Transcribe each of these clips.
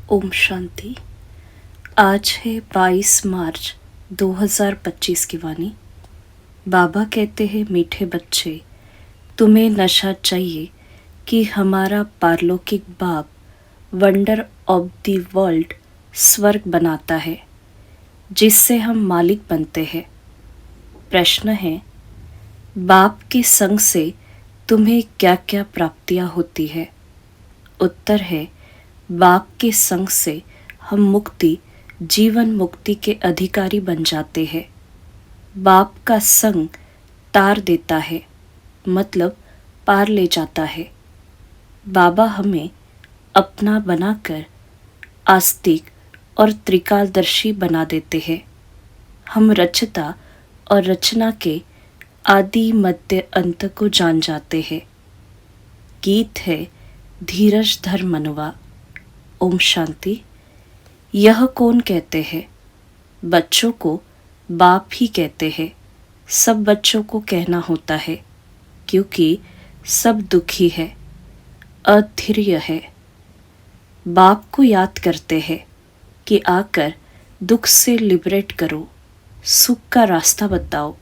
ओम शांति। आज है 22 मार्च 2025 की वाणी। बाबा कहते हैं, मीठे बच्चे, तुम्हें नशा चाहिए कि हमारा पारलौकिक बाप वंडर ऑफ द वर्ल्ड स्वर्ग बनाता है, जिससे हम मालिक बनते हैं। प्रश्न है, बाप के संग से तुम्हें क्या क्या प्राप्तियां होती है? उत्तर है, बाप के संग से हम मुक्ति, जीवन मुक्ति के अधिकारी बन जाते हैं। बाप का संग तार देता है, मतलब पार ले जाता है। बाबा हमें अपना बनाकर आस्तिक और त्रिकालदर्शी बना देते हैं। हम रचता और रचना के आदि मध्य अंत को जान जाते हैं। गीत है, धीरज धर मनुआ। ओम शांति। यह कौन कहते हैं? बच्चों को बाप ही कहते हैं। सब बच्चों को कहना होता है, क्योंकि सब दुखी है, अधैर्य है। बाप को याद करते हैं कि आकर दुख से लिबरेट करो, सुख का रास्ता बताओ।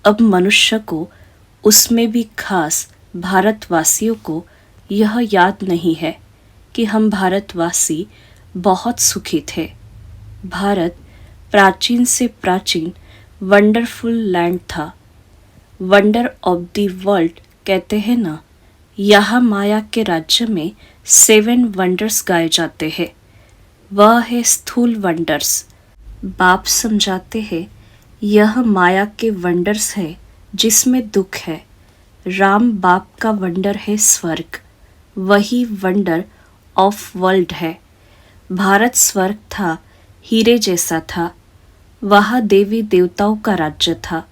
अब मनुष्य को, उसमें भी खास भारतवासियों को, यह याद नहीं है कि हम भारतवासी बहुत सुखी थे। भारत प्राचीन से प्राचीन वंडरफुल लैंड था। वंडर ऑफ द वर्ल्ड कहते हैं ना। यहाँ माया के राज्य में 7 वंडर्स गाए जाते हैं। वह है स्थूल वंडर्स। बाप समझाते हैं, यह माया के वंडर्स है जिसमें दुख है। राम बाप का वंडर है स्वर्ग, वही वंडर ऑफ वर्ल्ड है। भारत स्वर्ग था, हीरे जैसा था। वहाँ देवी देवताओं का राज्य था।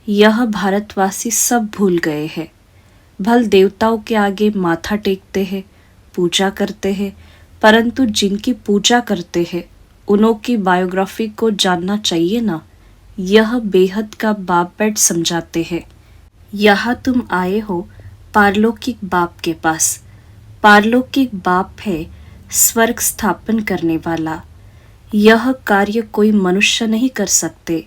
यह भारतवासी सब भूल गए हैं। भल देवताओं के आगे माथा टेकते हैं, पूजा करते हैं, परंतु जिनकी पूजा करते हैं उन्हों की बायोग्राफी को जानना चाहिए ना। यह बेहद का बाप बैठ समझाते हैं। यहाँ तुम आए हो पारलौकिक बाप के पास। पारलौकिक बाप है स्वर्ग स्थापन करने वाला। यह कार्य कोई मनुष्य नहीं कर सकते।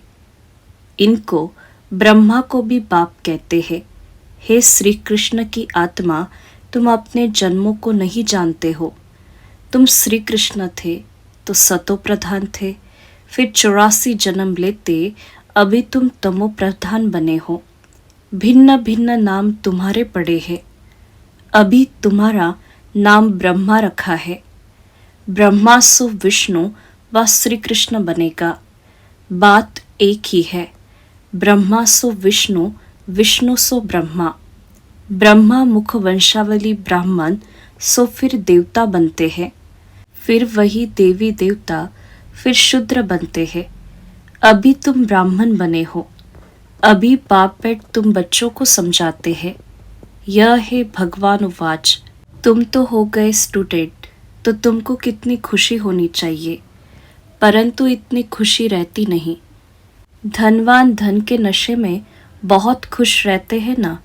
इनको ब्रह्मा को भी बाप कहते हैं। हे श्री कृष्ण की आत्मा, तुम अपने जन्मों को नहीं जानते हो। तुम श्री कृष्ण थे तो सतो प्रधान थे, फिर 84 जन्म लेते अभी तुम तमो प्रधान बने हो। भिन्न भिन्न नाम तुम्हारे पड़े हैं। अभी तुम्हारा नाम ब्रह्मा रखा है। ब्रह्मा सो विष्णु व श्री कृष्ण बनेगा। बात एक ही है। ब्रह्मा सो विष्णु, विष्णु सो ब्रह्मा। ब्रह्मा मुख वंशावली ब्राह्मण सो फिर देवता बनते हैं। फिर वही देवी देवता फिर शूद्र बनते हैं। अभी तुम ब्राह्मण बने हो। अभी बाप बैठ तुम बच्चों को समझाते हैं। यह है भगवान उवाच। तुम तो हो गए स्टूडेंट, तो तुमको कितनी खुशी होनी चाहिए, परंतु इतनी खुशी रहती नहीं। धनवान धन के नशे में बहुत खुश रहते हैं ना।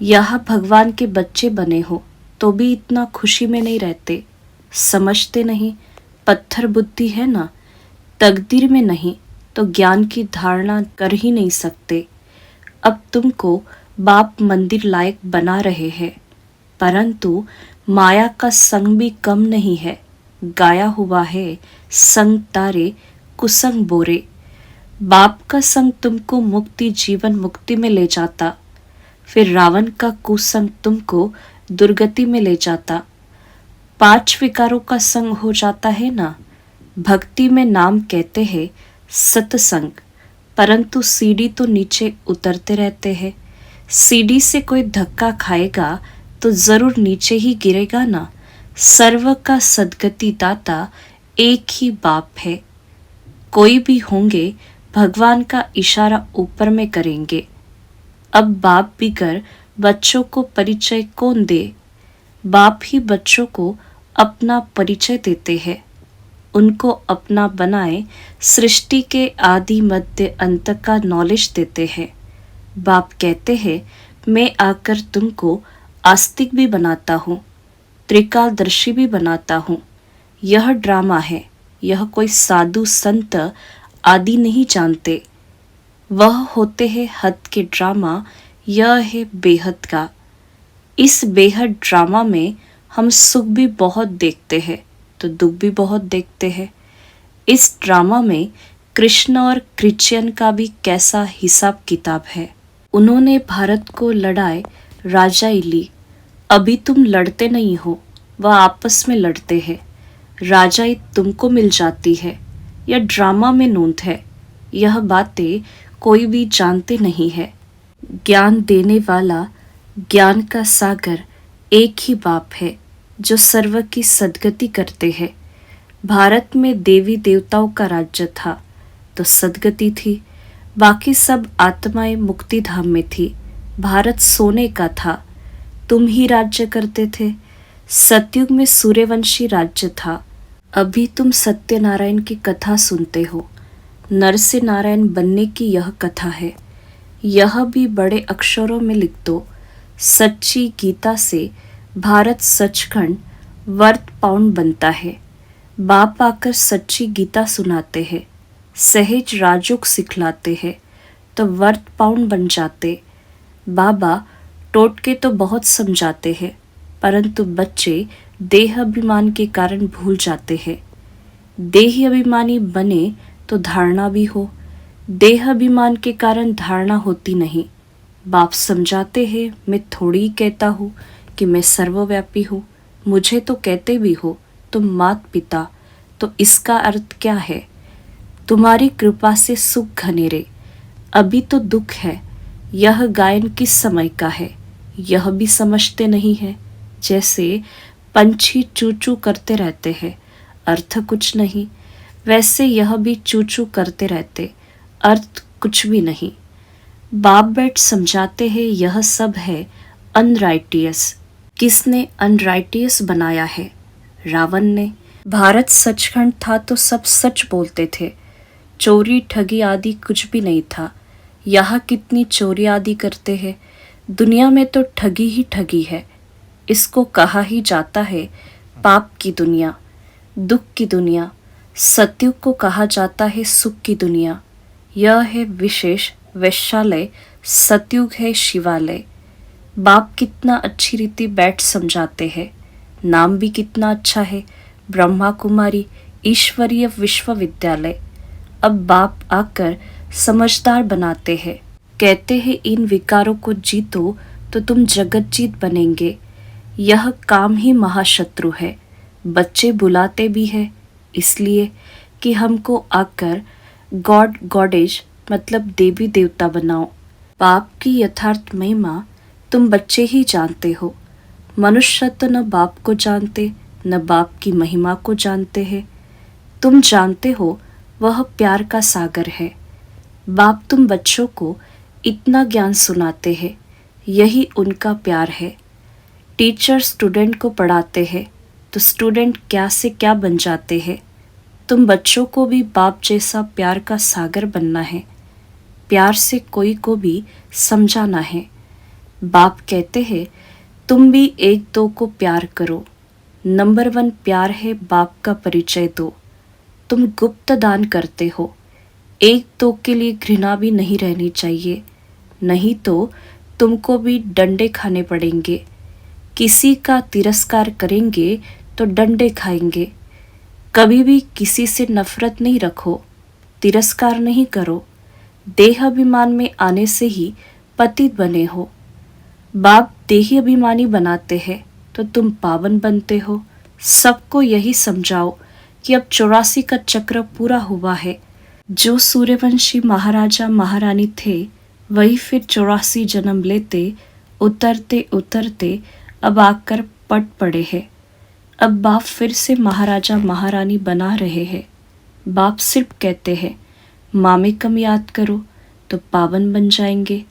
यहाँ भगवान के बच्चे बने हो तो भी इतना खुशी में नहीं रहते। समझते नहीं, पत्थर बुद्धि है ना। तकदीर में नहीं तो ज्ञान की धारणा कर ही नहीं सकते। अब तुमको बाप मंदिर लायक बना रहे हैं, परंतु माया का संग भी कम नहीं है। गाया हुआ है, संग तारे कुसंग बोरे। बाप का संग तुमको मुक्ति, जीवन मुक्ति में ले जाता, फिर रावण का कुसंग तुमको दुर्गति में ले जाता। 5 विकारों का संग हो जाता है ना। भक्ति में नाम कहते हैं सत्संग, परंतु सीढ़ी तो नीचे उतरते रहते हैं। सीढ़ी से कोई धक्का खाएगा तो जरूर नीचे ही गिरेगा ना। सर्व का सद्गति दाता एक ही बाप है। कोई भी होंगे, भगवान का इशारा ऊपर में करेंगे। अब बाप बिगर बच्चों को परिचय कौन दे? बाप ही बच्चों को अपना परिचय देते हैं। उनको अपना बनाए सृष्टि के आदि मध्य अंत का नॉलेज देते हैं। बाप कहते हैं, मैं आकर तुमको आस्तिक भी बनाता हूँ, त्रिकालदर्शी भी बनाता हूँ। यह ड्रामा है, यह कोई साधु संत आदि नहीं जानते। वह होते हैं हद के ड्रामा, यह है बेहद का। इस बेहद ड्रामा में हम सुख भी बहुत देखते हैं तो दुख भी बहुत देखते हैं। इस ड्रामा में कृष्ण और क्रिश्चियन का भी कैसा हिसाब किताब है। उन्होंने भारत को लड़ाए राजाई ली, अभी तुम लड़ते नहीं हो, वह आपस में लड़ते हैं। राजाई तुमको मिल जाती है, यह ड्रामा में नोंद है। यह बातें कोई भी जानते नहीं है। ज्ञान देने वाला, ज्ञान का सागर एक ही बाप है जो सर्व की सद्गति करते हैं। भारत में देवी देवताओं का राज्य था तो सद्गति थी, बाकी सब आत्माएं मुक्ति धाम में थी। भारत सोने का था, तुम ही राज्य करते थे। सतयुग में सूर्यवंशी राज्य था। अभी तुम सत्यनारायण की कथा सुनते हो। नर से नारायण बनने की यह कथा है। यह भी बड़े अक्षरों में लिख दो। सच्ची गीता से भारत सचखंड वर्थ पाउंड बनता है। बाप आकर सच्ची गीता सुनाते हैं, सहज राजयोग सिखलाते हैं तो वर्थ पाउंड बन जाते। बाबा टोटके तो बहुत समझाते हैं, परंतु बच्चे देह अभिमान के कारण भूल जाते हैं। देह अभिमानी बने तो धारणा भी हो, देह अभिमान के कारण धारणा होती नहीं। बाप समझाते हैं, मैं थोड़ी ही कहता हूँ कि मैं सर्वव्यापी हूँ, मुझे तो कहते भी हो तुम मात पिता, तो इसका अर्थ क्या है? तुम्हारी कृपा से सुख घनेरे, अभी तो दुख है। यह गायन किस समय का है, यह भी समझते नहीं है। जैसे पंछी चू चू करते रहते हैं, अर्थ कुछ नहीं, वैसे यह भी चू चू करते रहते, अर्थ कुछ भी नहीं। बाप बैठ समझाते हैं यह सब है अनराइटियस। किसने अनराइटियस बनाया है? रावण ने। भारत सचखंड था तो सब सच बोलते थे, चोरी ठगी आदि कुछ भी नहीं था। यहाँ कितनी चोरी आदि करते हैं, दुनिया में तो ठगी ही ठगी है। इसको कहा ही जाता है पाप की दुनिया, दुख की दुनिया। सतयुग को कहा जाता है सुख की दुनिया। यह है विशेष वैश्यालय, सतयुग है शिवालय। बाप कितना अच्छी रीति बैठ समझाते हैं। नाम भी कितना अच्छा है, ब्रह्मा कुमारी ईश्वरीय विश्वविद्यालय। अब बाप आकर समझदार बनाते हैं, कहते हैं इन विकारों को जीतो तो तुम जगत जीत बनेंगे। यह काम ही महाशत्रु है। बच्चे बुलाते भी हैं इसलिए कि हमको आकर गॉड गॉडेज मतलब देवी देवता बनाओ। बाप की यथार्थ महिमा तुम बच्चे ही जानते हो। मनुष्य तो न बाप को जानते न बाप की महिमा को जानते हैं। तुम जानते हो वह प्यार का सागर है। बाप तुम बच्चों को इतना ज्ञान सुनाते हैं, यही उनका प्यार है। टीचर स्टूडेंट को पढ़ाते हैं तो स्टूडेंट क्या से क्या बन जाते हैं। तुम बच्चों को भी बाप जैसा प्यार का सागर बनना है, प्यार से कोई को भी समझाना है। बाप कहते हैं तुम भी एक दो को प्यार करो। नंबर 1 प्यार है बाप का परिचय दो। तुम गुप्त दान करते हो, एक दो के लिए घृणा भी नहीं रहनी चाहिए, नहीं तो तुमको भी डंडे खाने पड़ेंगे। किसी का तिरस्कार करेंगे तो डंडे खाएंगे। कभी भी किसी से नफरत नहीं रखो, तिरस्कार नहीं करो। देह अभिमान में आने से ही पतित बने हो। बाप देही अभिमानी बनाते हैं तो तुम पावन बनते हो। सबको यही समझाओ कि अब 84 का चक्र पूरा हुआ है। जो सूर्यवंशी महाराजा महारानी थे वही फिर 84 जन्म लेते, उतरते उतरते अब आकर पट पड़े हैं। अब बाप फिर से महाराजा महारानी बना रहे हैं। बाप सिर्फ कहते हैं मामे कम याद करो तो पावन बन जाएंगे।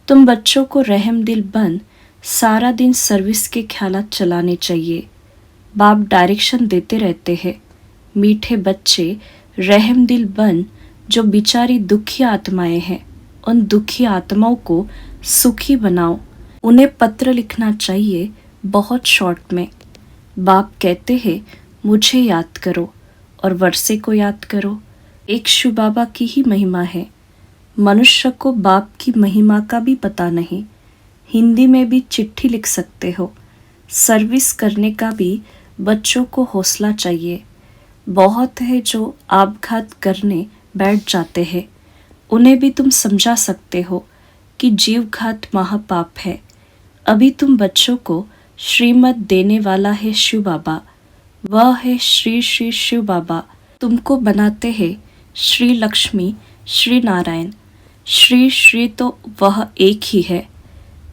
तुम बच्चों को रहम दिल बन सारा दिन सर्विस के ख्यालात चलाने चाहिए। बाप डायरेक्शन देते रहते हैं। मीठे बच्चे रहम दिल बन, जो बेचारी दुखी आत्माएं हैं उन दुखी आत्माओं को सुखी बनाओ। उन्हें पत्र लिखना चाहिए बहुत शॉर्ट में। बाप कहते हैं मुझे याद करो और वर्षे को याद करो। एक शिव बाबा की ही महिमा है। मनुष्य को बाप की महिमा का भी पता नहीं। हिंदी में भी चिट्ठी लिख सकते हो। सर्विस करने का भी बच्चों को हौसला चाहिए। बहुत है जो आपघात करने बैठ जाते हैं, उन्हें भी तुम समझा सकते हो कि जीवघात महापाप है। अभी तुम बच्चों को श्रीमत देने वाला है शिव बाबा, वह है श्री श्री शिव बाबा। तुमको बनाते हैं श्री लक्ष्मी श्री नारायण। श्री श्री तो वह एक ही है,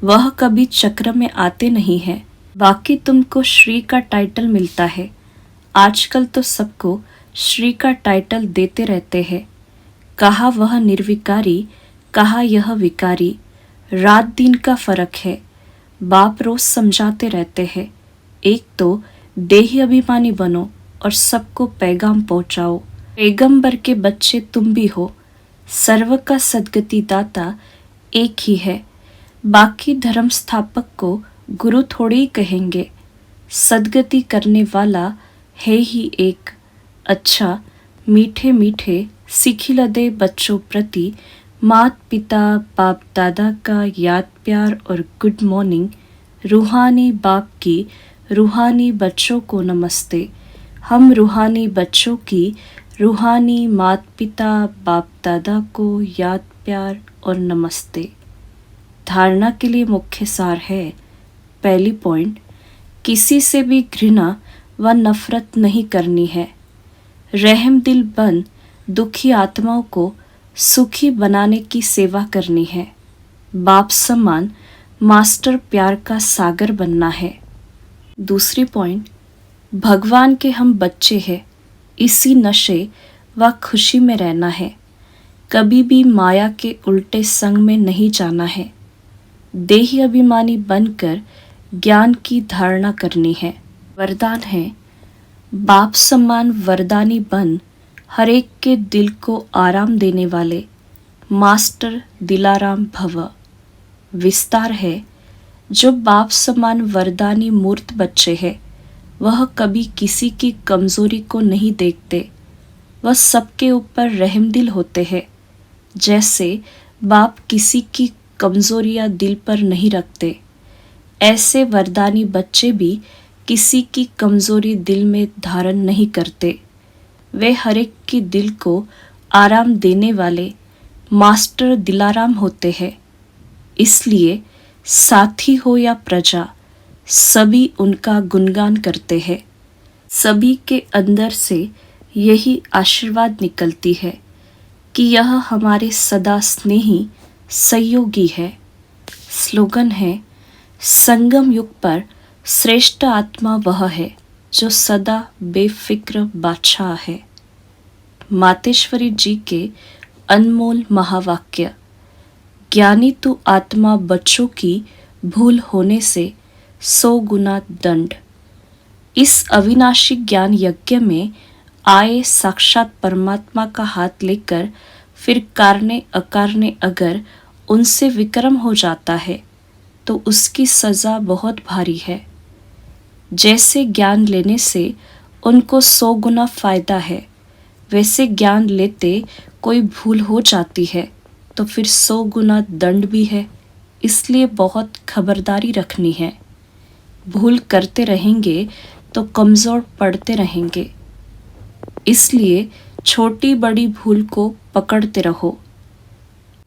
वह कभी चक्र में आते नहीं है। बाकी तुमको श्री का टाइटल मिलता है। आजकल तो सबको श्री का टाइटल देते रहते हैं। कहा वह निर्विकारी, कहा यह विकारी। रात दिन का फर्क है। बाप रोज समझाते रहते हैं, एक तो देही अभिमानी बनो और सबको पैगाम पहुंचाओ। पैगंबर के बच्चे तुम भी हो। सर्व का सद्गति दाता एक ही है। बाकी धर्म स्थापक को गुरु थोड़ी ही कहेंगे। सद्गति करने वाला है ही एक। अच्छा, मीठे मीठे सिखिला दे बच्चों प्रति मात पिता बाप दादा का याद प्यार और गुड मॉर्निंग। रूहानी बाप की रूहानी बच्चों को नमस्ते। हम रूहानी बच्चों की रूहानी मात पिता बाप दादा को याद प्यार और नमस्ते। धारणा के लिए मुख्य सार है। पहली पॉइंट, किसी से भी घृणा व नफरत नहीं करनी है। रहम दिल बन दुखी आत्माओं को सुखी बनाने की सेवा करनी है। बाप समान मास्टर प्यार का सागर बनना है। दूसरी पॉइंट, भगवान के हम बच्चे हैं, इसी नशे व खुशी में रहना है। कभी भी माया के उल्टे संग में नहीं जाना है। देही अभिमानी बनकर ज्ञान की धारणा करनी है। वरदान है, बाप समान वरदानी बन हर एक के दिल को आराम देने वाले मास्टर दिलाराम भव। विस्तार है, जो बाप समान वरदानी मूर्त बच्चे हैं, वह कभी किसी की कमजोरी को नहीं देखते। वह सबके ऊपर रहमदिल होते हैं। जैसे बाप किसी की कमजोरियां दिल पर नहीं रखते, ऐसे वरदानी बच्चे भी किसी की कमजोरी दिल में धारण नहीं करते। वे हर एक की दिल को आराम देने वाले मास्टर दिलाराम होते हैं। इसलिए साथी हो या प्रजा, सभी उनका गुणगान करते हैं। सभी के अंदर से यही आशीर्वाद निकलती है कि यह हमारे सदा स्नेही सहयोगी है। स्लोगन है, संगम युग पर श्रेष्ठ आत्मा वह है जो सदा बेफिक्र बादशाह है। मातेश्वरी जी के अनमोल महावाक्य। ज्ञानी तू आत्मा बच्चों की भूल होने से 100 गुना दंड। इस अविनाशी ज्ञान यज्ञ में आए साक्षात परमात्मा का हाथ लेकर फिर कारने अकारने अगर उनसे विक्रम हो जाता है तो उसकी सजा बहुत भारी है। जैसे ज्ञान लेने से उनको 100 गुना फायदा है, वैसे ज्ञान लेते कोई भूल हो जाती है तो फिर 100 गुना दंड भी है। इसलिए बहुत खबरदारी रखनी है। भूल करते रहेंगे तो कमज़ोर पड़ते रहेंगे। इसलिए छोटी बड़ी भूल को पकड़ते रहो।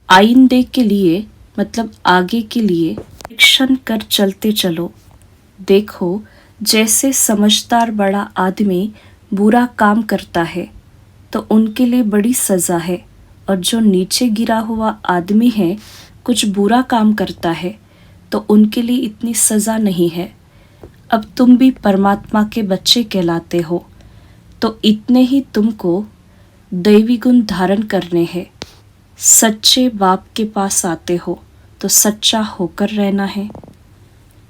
आइंदे के लिए मतलब आगे के लिए परीक्षण कर चलते चलो। देखो, जैसे समझदार बड़ा आदमी बुरा काम करता है तो उनके लिए बड़ी सज़ा है, और जो नीचे गिरा हुआ आदमी है कुछ बुरा काम करता है तो उनके लिए इतनी सज़ा नहीं है। अब तुम भी परमात्मा के बच्चे कहलाते हो तो इतने ही तुमको दैवी गुण धारण करने हैं। सच्चे बाप के पास आते हो तो सच्चा होकर रहना है।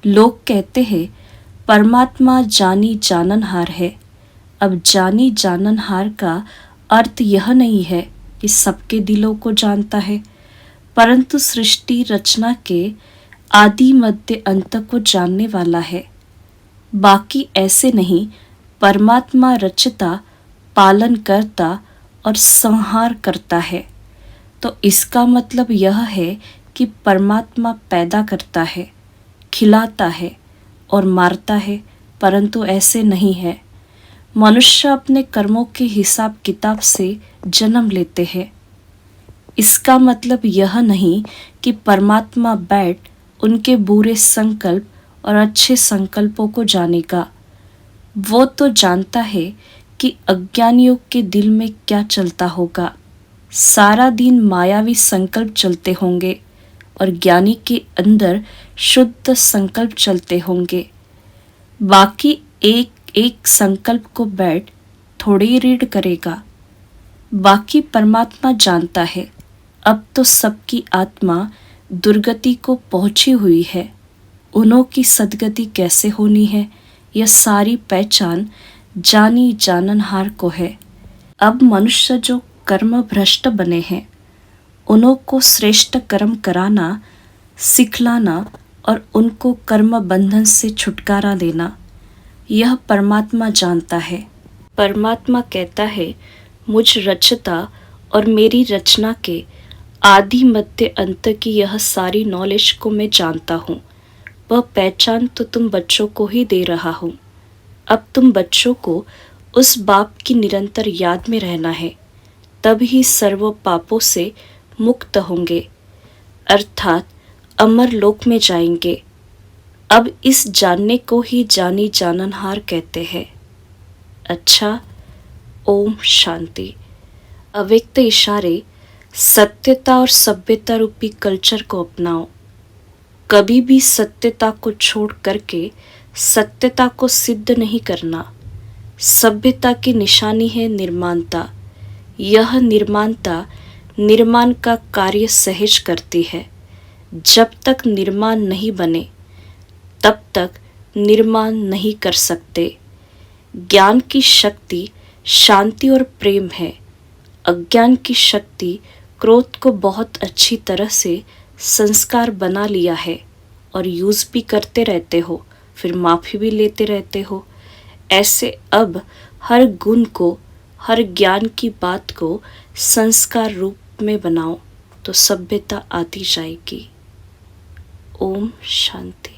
लोग कहते हैं परमात्मा जानी जाननहार है। अब जानी जाननहार का अर्थ यह नहीं है कि सबके दिलों को जानता है, परंतु सृष्टि रचना के आदि मध्य अंत को जानने वाला है। बाकी ऐसे नहीं परमात्मा रचता, पालन करता और संहार करता है। तो इसका मतलब यह है कि परमात्मा पैदा करता है, खिलाता है और मारता है, परंतु ऐसे नहीं है। मनुष्य अपने कर्मों के हिसाब किताब से जन्म लेते हैं। इसका मतलब यह नहीं कि परमात्मा बैठ उनके बुरे संकल्प और अच्छे संकल्पों को जानेगा। वो तो जानता है कि अज्ञानियों के दिल में क्या चलता होगा। सारा दिन मायावी संकल्प चलते होंगे और ज्ञानी के अंदर शुद्ध संकल्प चलते होंगे। बाकी एक एक संकल्प को बैठ थोड़ी ही रीड करेगा। बाकी परमात्मा जानता है। अब तो सबकी आत्मा दुर्गति को पहुंची हुई है। उन्हों की सदगति कैसे होनी है, यह सारी पहचान जानी जाननहार को है। अब मनुष्य जो कर्म भ्रष्ट बने हैं, उन्हों को श्रेष्ठ कर्म कराना, सिखलाना और उनको कर्म बंधन से छुटकारा देना, यह परमात्मा जानता है। परमात्मा कहता है, मुझ रचता और मेरी रचना के आदि मध्य अंत की यह सारी नॉलेज को मैं जानता हूँ। वह पहचान तो तुम बच्चों को ही दे रहा हूँ। अब तुम बच्चों को उस बाप की निरंतर याद में रहना है, तब ही सर्व पापों से मुक्त होंगे, अर्थात अमर लोक में जाएंगे। अब इस जानने को ही जानी जाननहार कहते हैं। अच्छा, ओम शांति। अव्यक्त इशारे, सत्यता और सभ्यता रूपी कल्चर को अपनाओ। कभी भी सत्यता को छोड़ करके सत्यता को सिद्ध नहीं करना। सभ्यता की निशानी है निर्माणता। यह निर्माणता निर्माण का कार्य सहज करती है। जब तक निर्माण नहीं बने तब तक निर्माण नहीं कर सकते। ज्ञान की शक्ति शांति और प्रेम है। अज्ञान की शक्ति क्रोध को बहुत अच्छी तरह से संस्कार बना लिया है और यूज़ भी करते रहते हो, फिर माफ़ी भी लेते रहते हो। ऐसे अब हर गुण को, हर ज्ञान की बात को संस्कार रूप में बनाओ तो सभ्यता आती जाएगी। ओम शांति।